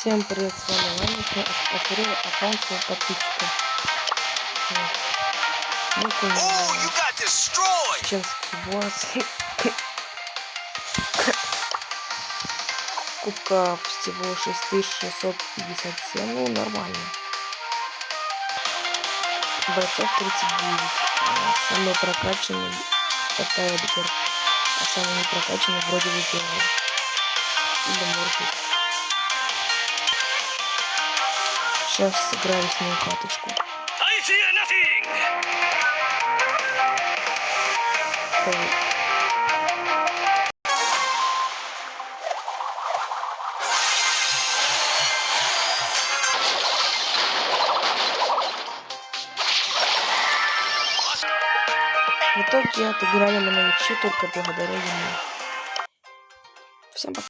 Всем привет, с вами Ваня. Я осмотрел аккаунт своего подписчика. Вот. Чеченский босс. Кубка всего 6657. Ну, нормально. Бойцов 39. Самый прокачанный это Эдгар. А самый непрокачанный вроде бы первый. Или Морфис. Сейчас сыграю с ним каточку. В итоге отыграли мы на мячи только благодаря ему. Всем пока.